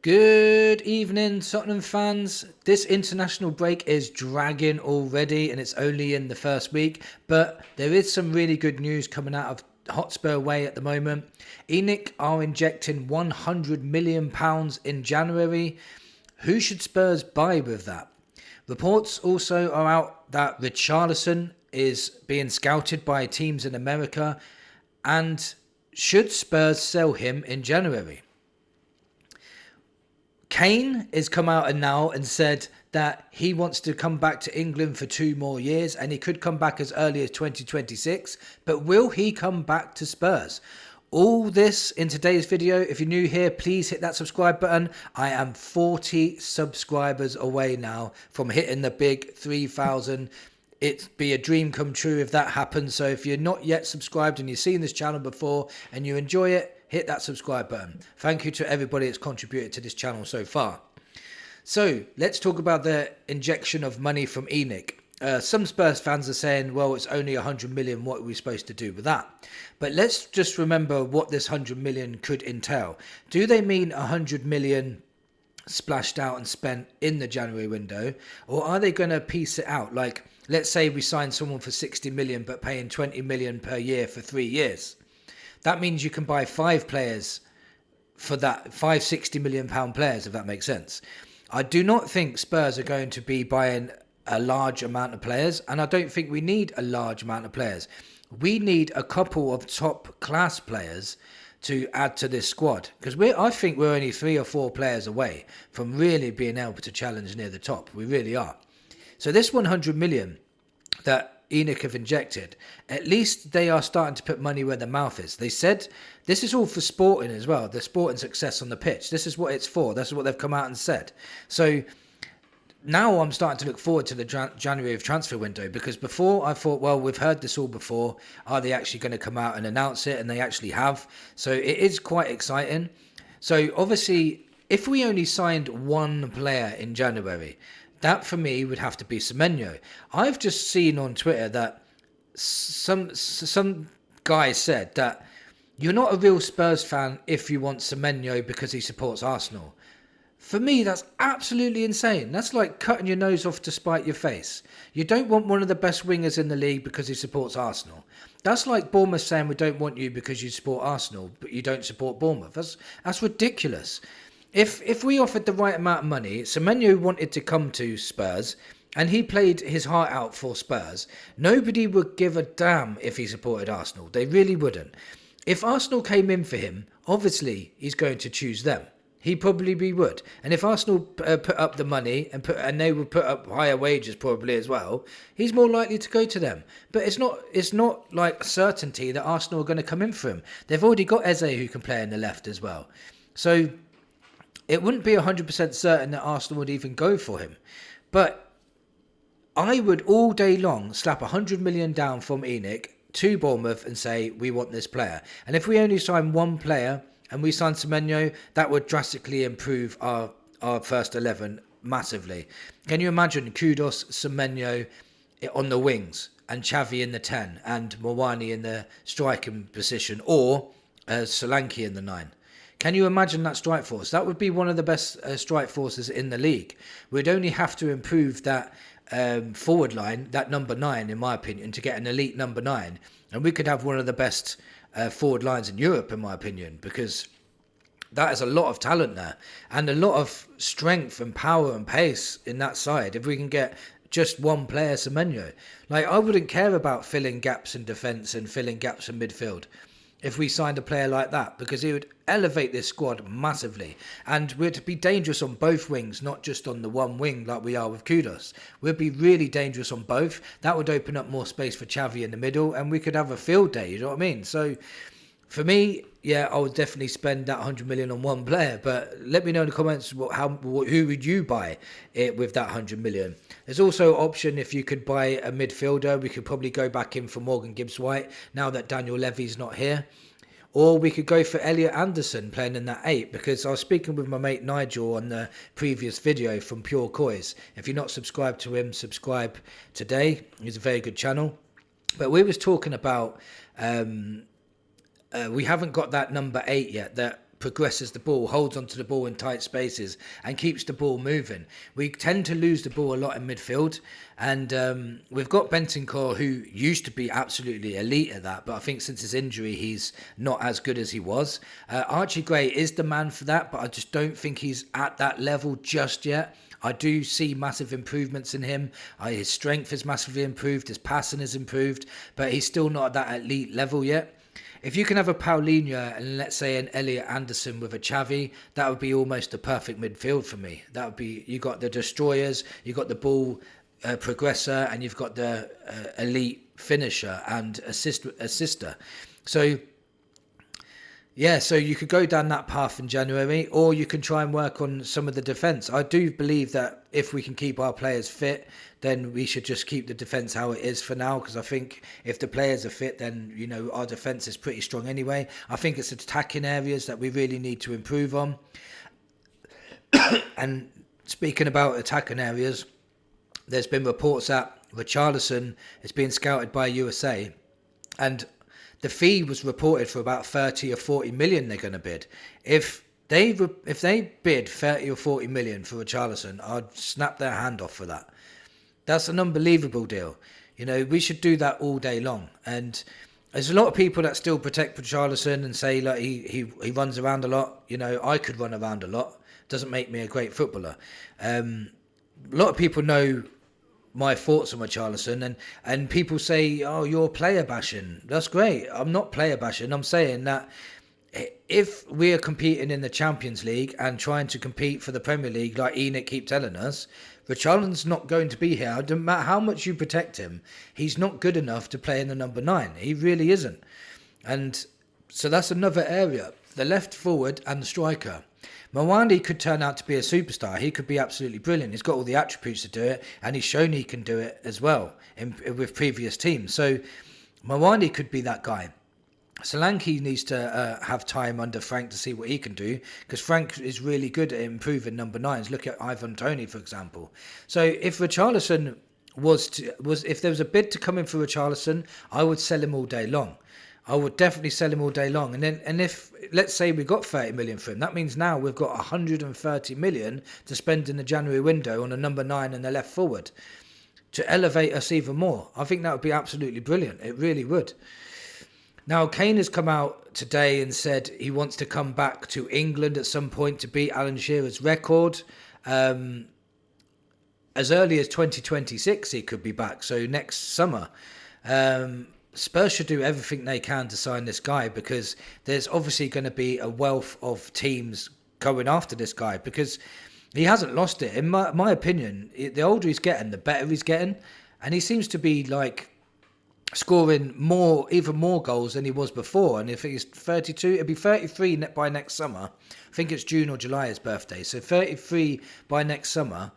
Good evening, Tottenham fans. This international break is dragging already and it's only in the first week, but there is some really good news coming out of Hotspur way at the moment. ENIC are injecting £100 million in January. Who should Spurs buy with that? Reports also are out that Richarlison is being scouted by teams in America, and should Spurs sell him in January? Kane has come out and now and said that he wants to come back to England for 2 more years, and he could come back as early as 2026. But will he come back to Spurs? All this in today's video. If you're new here, please hit that subscribe button. I am 40 subscribers away now from hitting the big 3,000. It'd be a dream come true if that happens. So if you're not yet subscribed and you've seen this channel before and you enjoy it, hit that subscribe button. Thank you to everybody that's contributed to this channel so far. So let's talk about the injection of money from ENIC. Some Spurs fans are saying, well, it's only 100 million. What are we supposed to do with that? But let's just remember what this 100 million could entail. Do they mean 100 million splashed out and spent in the January window? Or are they going to piece it out? Like, let's say we sign someone for 60 million, but paying 20 million per year for 3 years. That means you can buy 5 players for that, 5 £60 million players, if that makes sense. I do not think Spurs are going to be buying a large amount of players, and I don't think we need a large amount of players. We need a couple of top class players to add to this squad, because I think we're only 3 or 4 players away from really being able to challenge near the top. We really are. So this 100 million that ENIC have injected, at least they are starting to put money where their mouth is. They said this is all for sporting as well, the sporting success on the pitch. This is what it's for. That's what they've come out and said. So now I'm starting to look forward to the January of transfer window, because before I thought, well, we've heard this all before. Are they actually going to come out and announce it? And they actually have. So it is quite exciting. So obviously, if we only signed 1 player in January, that for me would have to be Semenyo. I've just seen on Twitter that some guy said that you're not a real Spurs fan if you want Semenyo because he supports Arsenal. For me, that's absolutely insane. That's like cutting your nose off to spite your face. You don't want one of the best wingers in the league because he supports Arsenal. That's like Bournemouth saying we don't want you because you support Arsenal, but you don't support Bournemouth. That's ridiculous. If we offered the right amount of money, Semenyo wanted to come to Spurs and he played his heart out for Spurs, nobody would give a damn if he supported Arsenal. They really wouldn't. If Arsenal came in for him, obviously he's going to choose them. He probably would. And if Arsenal put up the money and they would put up higher wages probably as well, he's more likely to go to them. But it's not like certainty that Arsenal are going to come in for him. They've already got Eze who can play in the left as well. So it wouldn't be 100% certain that Arsenal would even go for him. But I would all day long slap 100 million down from ENIC to Bournemouth and say, we want this player. And if we only sign 1 player and we sign Semenyo, that would drastically improve our first 11 massively. Can you imagine Kudus, Semenyo on the wings and Xavi in the 10 and Mawani in the striking position, or Solanke in the 9? Can you imagine that strike force? That would be one of the best strike forces in the league. We'd only have to improve that forward line, that number 9, in my opinion, to get an elite number 9. And we could have one of the best forward lines in Europe, in my opinion, because that is a lot of talent there and a lot of strength and power and pace in that side. If we can get just 1 player, Semenyo, like, I wouldn't care about filling gaps in defence and filling gaps in midfield if we signed a player like that, because he would elevate this squad massively. And we'd be dangerous on both wings, not just on the one wing like we are with Kudus. We'd be really dangerous on both. That would open up more space for Xavi in the middle, and we could have a field day, you know what I mean? So for me, yeah, I would definitely spend that 100 million on 1 player. But let me know in the comments who would you buy it with that 100 million. There's also an option if you could buy a midfielder. We could probably go back in for Morgan Gibbs-White now that Daniel Levy's not here. Or we could go for Elliot Anderson playing in that 8, because I was speaking with my mate Nigel on the previous video from Pure Coys. If you're not subscribed to him, subscribe today. He's a very good channel. But we was talking about we haven't got that number 8 yet that progresses the ball, holds onto the ball in tight spaces, and keeps the ball moving. We tend to lose the ball a lot in midfield, and we've got Bentancur, who used to be absolutely elite at that, but I think since his injury, he's not as good as he was. Archie Gray is the man for that, but I just don't think he's at that level just yet. I do see massive improvements in him. His strength is massively improved, his passing is improved, but he's still not at that elite level yet. If you can have a Paulinho and let's say an Elliot Anderson with a Xavi, that would be almost the perfect midfield for me. That would be, you got the destroyers, you got the ball progressor, and you've got the elite finisher and assister. So yeah, so you could go down that path in January, or you can try and work on some of the defence. I do believe that if we can keep our players fit, then we should just keep the defence how it is for now, because I think if the players are fit, then, you know, our defence is pretty strong anyway. I think it's attacking areas that we really need to improve on. And speaking about attacking areas, there's been reports that Richarlison is being scouted by USA, and the fee was reported for about 30 or 40 million they're going to bid. If they bid 30 or 40 million for Richarlison, I'd snap their hand off for that. That's an unbelievable deal. You know, we should do that all day long. And there's a lot of people that still protect Richarlison and say, like, he runs around a lot. You know, I could run around a lot. Doesn't make me a great footballer. A lot of people know my thoughts on Richarlison, and people say, oh, you're player bashing. That's great. I'm not player bashing. I'm saying that if we are competing in the Champions League and trying to compete for the Premier League, like ENIC keep telling us, Richarlison's not going to be here. No matter how much you protect him, he's not good enough to play in the number 9. He really isn't. And so that's another area. The left forward and the striker. Mwandi could turn out to be a superstar. He could be absolutely brilliant. He's got all the attributes to do it, and he's shown he can do it as well with previous teams. So Mwandi could be that guy. Solanke needs to have time under Frank to see what he can do, because Frank is really good at improving number 9s. Look at Ivan Toney, for example. So if Richarlison if there was a bid to come in for Richarlison, I would sell him all day long. I would definitely sell him all day long. And if, let's say we got 30 million for him, that means now we've got 130 million to spend in the January window on a number 9 and a left forward to elevate us even more. I think that would be absolutely brilliant. It really would. Now, Kane has come out today and said he wants to come back to England at some point to beat Alan Shearer's record. As early as 2026, he could be back. So next summer. Spurs should do everything they can to sign this guy, because there's obviously going to be a wealth of teams going after this guy, because he hasn't lost it. In my opinion, the older he's getting, the better he's getting. And he seems to be like scoring even more goals than he was before. And if he's 32, it'll be 33 by next summer. I think it's June or July his birthday. So 33 by next summer.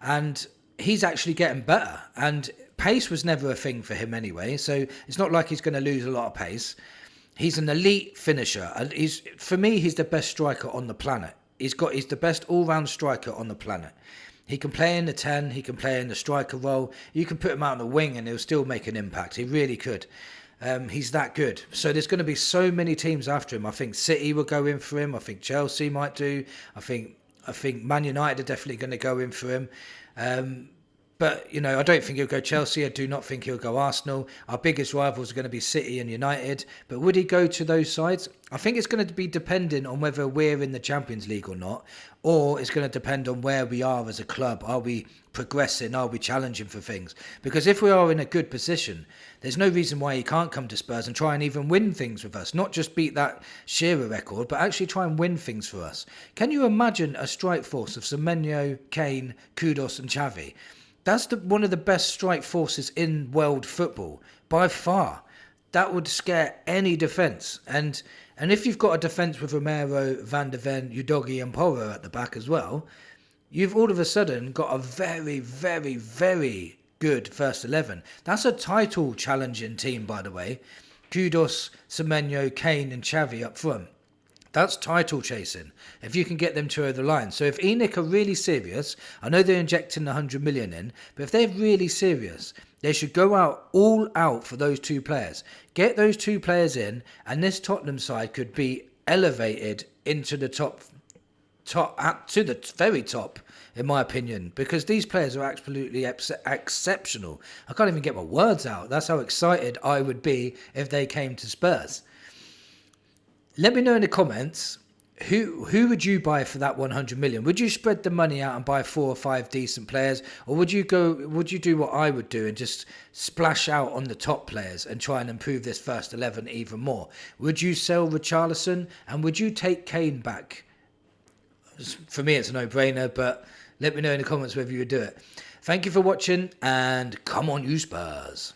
And he's actually getting better. And pace was never a thing for him anyway, so it's not like he's going to lose a lot of pace. He's an elite finisher. For me, he's the best striker on the planet. He's the best all-round striker on the planet. He can play in the 10, he can play in the striker role. You can put him out on the wing and he'll still make an impact. He really could. He's that good. So there's going to be so many teams after him. I think City will go in for him. I think Chelsea might do. I think Man United are definitely going to go in for him. But, you know, I don't think he'll go Chelsea. I do not think he'll go Arsenal. Our biggest rivals are going to be City and United. But would he go to those sides? I think it's going to be dependent on whether we're in the Champions League or not. Or it's going to depend on where we are as a club. Are we progressing? Are we challenging for things? Because if we are in a good position, there's no reason why he can't come to Spurs and try and even win things with us. Not just beat that Shearer record, but actually try and win things for us. Can you imagine a strike force of Semenyo, Kane, Kudus and Xavi? That's one of the best strike forces in world football, by far. That would scare any defence. And if you've got a defence with Romero, Van der Ven, Udogie and Porro at the back as well, you've all of a sudden got a very, very, very good first 11. That's a title challenging team, by the way. Kudus, Semenyo, Kane and Xavi up front. That's title chasing, if you can get them to the line. So if ENIC are really serious, I know they're injecting 100 million in, but if they're really serious, they should go all out for those two players. Get those two players in, and this Tottenham side could be elevated into the top to the very top, in my opinion, because these players are absolutely exceptional. I can't even get my words out. That's how excited I would be if they came to Spurs. Let me know in the comments, who would you buy for that 100 million? Would you spread the money out and buy 4 or 5 decent players, or would you do what I would do and just splash out on the top players and try and improve this first 11 even more? Would you sell Richarlison, and would you take Kane back? For me, it's a no-brainer, but let me know in the comments whether you would do it. Thank you for watching, and come on, you Spurs.